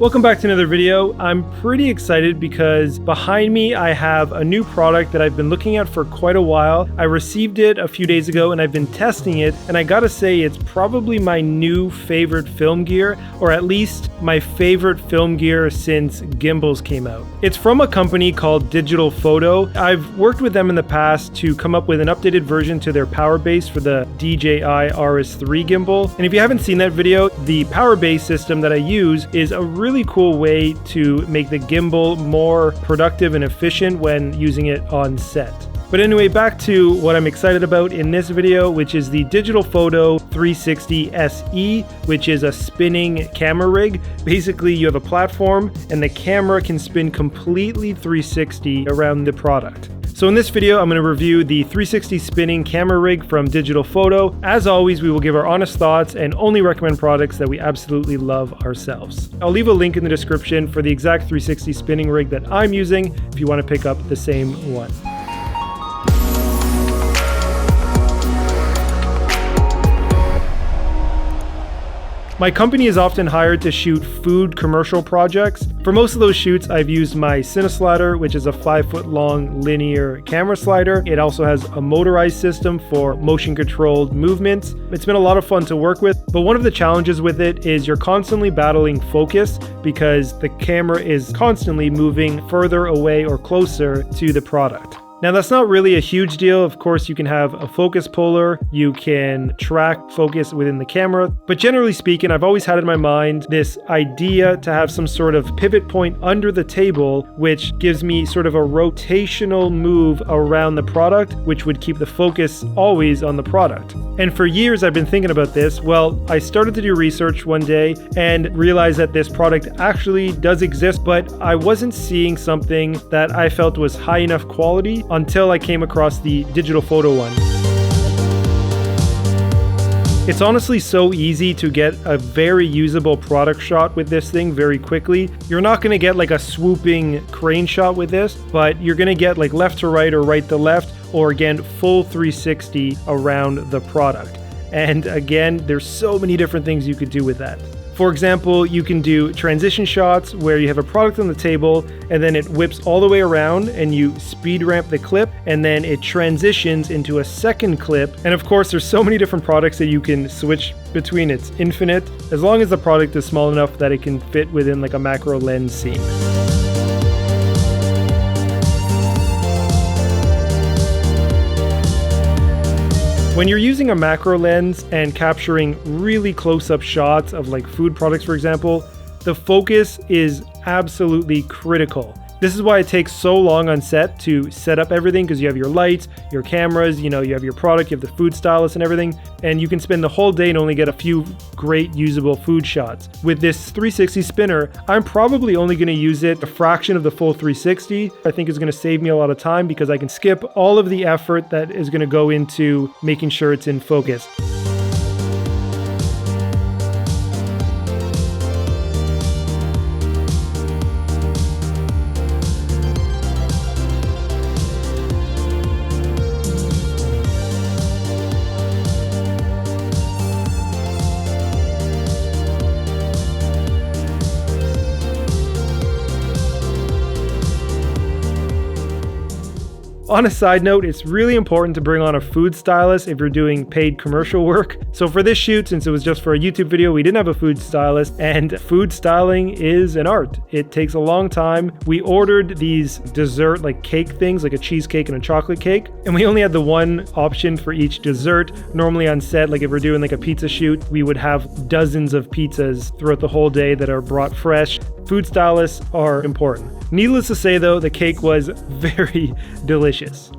Welcome back to another video. I'm pretty excited because behind me I have a new product that I've been looking at for quite a while. I received it a few days ago and I've been testing it, and I gotta say it's probably my new favorite film gear, or at least my favorite film gear since gimbals came out. It's from a company called DigitalFoto. I've worked with them in the past to come up with an updated version to their power base for the DJI RS3 gimbal. And if you haven't seen that video, the power base system that I use is a really cool way to make the gimbal more productive and efficient when using it on set. But anyway, back to what I'm excited about in this video, which is the DigitalFoto V360SE, which is a spinning camera rig. Basically, you have a platform and the camera can spin completely 360 around the product. So in this video, I'm going to review the 360 spinning camera rig from DigitalFoto. As always, we will give our honest thoughts and only recommend products that we absolutely love ourselves. I'll leave a link in the description for the exact 360 spinning rig that I'm using if you want to pick up the same one. My company is often hired to shoot food commercial projects. For most of those shoots, I've used my CineSlider, which is a 5-foot long linear camera slider. It also has a motorized system for motion controlled movements. It's been a lot of fun to work with, but one of the challenges with it is you're constantly battling focus because the camera is constantly moving further away or closer to the product. Now that's not really a huge deal. Of course, you can have a focus puller, you can track focus within the camera, but generally speaking, I've always had in my mind this idea to have some sort of pivot point under the table, which gives me sort of a rotational move around the product, which would keep the focus always on the product. And for years, I've been thinking about this. Well, I started to do research one day and realized that this product actually does exist, but I wasn't seeing something that I felt was high enough quality until I came across the DigitalFoto one. It's honestly so easy to get a very usable product shot with this thing very quickly. You're not going to get like a swooping crane shot with this, but you're going to get like left to right or right to left, or again, full 360 around the product. And again, there's so many different things you could do with that. For example, you can do transition shots where you have a product on the table and then it whips all the way around and you speed ramp the clip and then it transitions into a second clip. And of course, there's so many different products that you can switch between. It's infinite, as long as the product is small enough that it can fit within like a macro lens scene. When you're using a macro lens and capturing really close-up shots of like food products, for example, the focus is absolutely critical. This is why it takes so long on set to set up everything, because you have your lights, your cameras, you have your product, you have the food stylist and everything, and you can spend the whole day and only get a few great usable food shots. With this 360 spinner, I'm probably only going to use it a fraction of the full 360. I think it's going to save me a lot of time because I can skip all of the effort that is going to go into making sure it's in focus. On a side note, it's really important to bring on a food stylist if you're doing paid commercial work. So for this shoot, since it was just for a YouTube video, we didn't have a food stylist, and food styling is an art. It takes a long time. We ordered these dessert like cake things, like a cheesecake and a chocolate cake, and we only had the one option for each dessert. Normally on set, like if we're doing like a pizza shoot, we would have dozens of pizzas throughout the whole day that are brought fresh. Food stylists are important. Needless to say though, the cake was very delicious.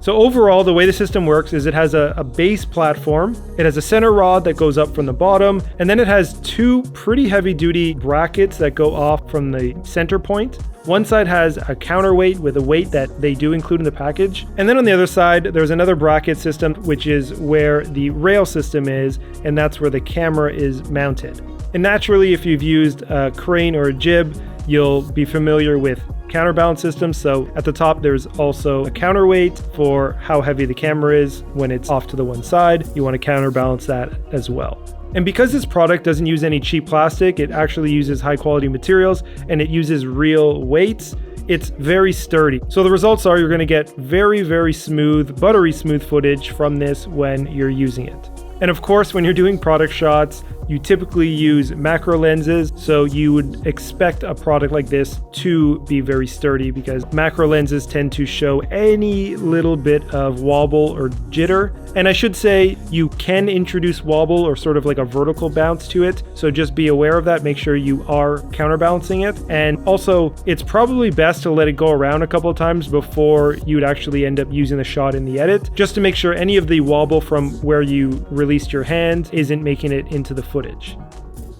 So overall, the way the system works is it has a base platform, it has a center rod that goes up from the bottom, and then it has two pretty heavy duty brackets that go off from the center point. One side has a counterweight with a weight that they do include in the package. And then on the other side, there's another bracket system, which is where the rail system is, and that's where the camera is mounted. And naturally, if you've used a crane or a jib, you'll be familiar with counterbalance systems. So at the top, there's also a counterweight for how heavy the camera is when it's off to the one side. You want to counterbalance that as well. And because this product doesn't use any cheap plastic, it actually uses high quality materials and it uses real weights. It's very sturdy. So the results are you're going to get very, very smooth, buttery smooth footage from this when you're using it. And of course, when you're doing product shots, you typically use macro lenses, so you would expect a product like this to be very sturdy because macro lenses tend to show any little bit of wobble or jitter. And I should say you can introduce wobble or sort of like a vertical bounce to it, so just be aware of that. Make sure you are counterbalancing it. And also, it's probably best to let it go around a couple of times before you would actually end up using the shot in the edit, just to make sure any of the wobble from where you released your hand isn't making it into the footage.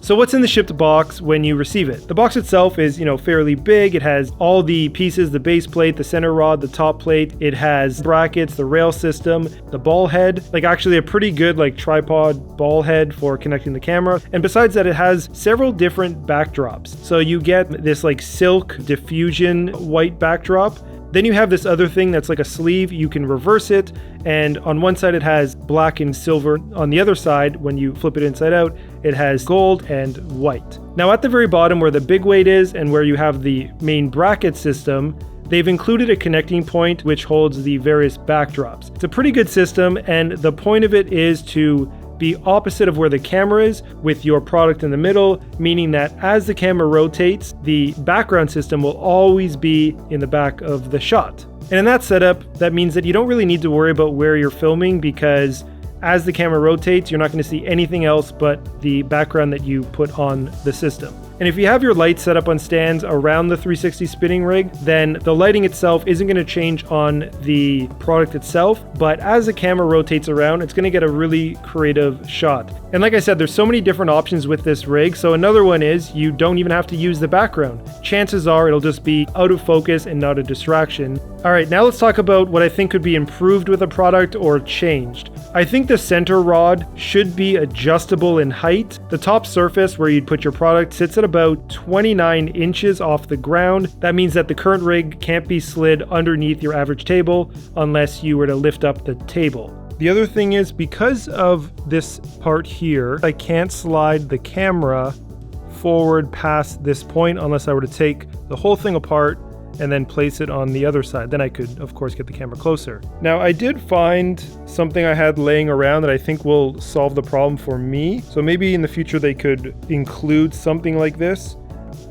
So what's in the shipped box when you receive it? The box itself is, fairly big. It has all the pieces, the base plate, the center rod, the top plate. It has brackets, the rail system, the ball head, like actually a pretty good tripod ball head for connecting the camera. And besides that, it has several different backdrops. So you get this silk diffusion white backdrop. Then you have this other thing that's like a sleeve. You can reverse it, and on one side it has black and silver. On the other side, when you flip it inside out, it has gold and white. Now at the very bottom where the big weight is and where you have the main bracket system, they've included a connecting point which holds the various backdrops. It's a pretty good system, and the point of it is to be opposite of where the camera is with your product in the middle, meaning that as the camera rotates, the background system will always be in the back of the shot. And in that setup, that means that you don't really need to worry about where you're filming, because as the camera rotates, you're not going to see anything else but the background that you put on the system. And if you have your lights set up on stands around the 360 spinning rig, then the lighting itself isn't going to change on the product itself, but as the camera rotates around, it's going to get a really creative shot. And like I said, there's so many different options with this rig. So another one is you don't even have to use the background. Chances are it'll just be out of focus and not a distraction. All right, now let's talk about what I think could be improved with a product or changed. I think the center rod should be adjustable in height. The top surface where you'd put your product sits at about 29 inches off the ground. That means that the current rig can't be slid underneath your average table unless you were to lift up the table. The other thing is, because of this part here, I can't slide the camera forward past this point unless I were to take the whole thing apart and then place it on the other side. Then I could, of course, get the camera closer. Now, I did find something I had laying around that I think will solve the problem for me. So maybe in the future they could include something like this.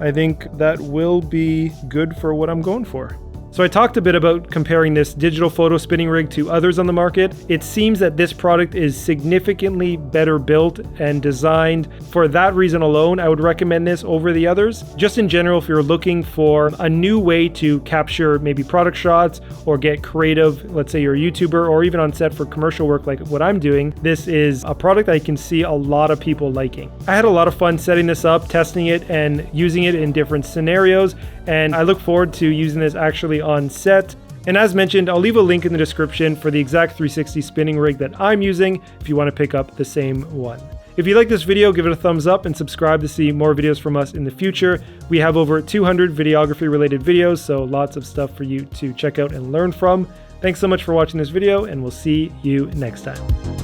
I think that will be good for what I'm going for. So I talked a bit about comparing this digital photo spinning rig to others on the market. It seems that this product is significantly better built and designed. For that reason alone, I would recommend this over the others. Just in general, if you're looking for a new way to capture maybe product shots or get creative, let's say you're a YouTuber or even on set for commercial work like what I'm doing, this is a product I can see a lot of people liking. I had a lot of fun setting this up, testing it, and using it in different scenarios, and I look forward to using this actually on set. And as mentioned, I'll leave a link in the description for the exact 360 spinning rig that I'm using if you want to pick up the same one. If you like this video, give it a thumbs up and subscribe to see more videos from us in the future. We have over 200 videography related videos, so lots of stuff for you to check out and learn from. Thanks so much for watching this video, and we'll see you next time.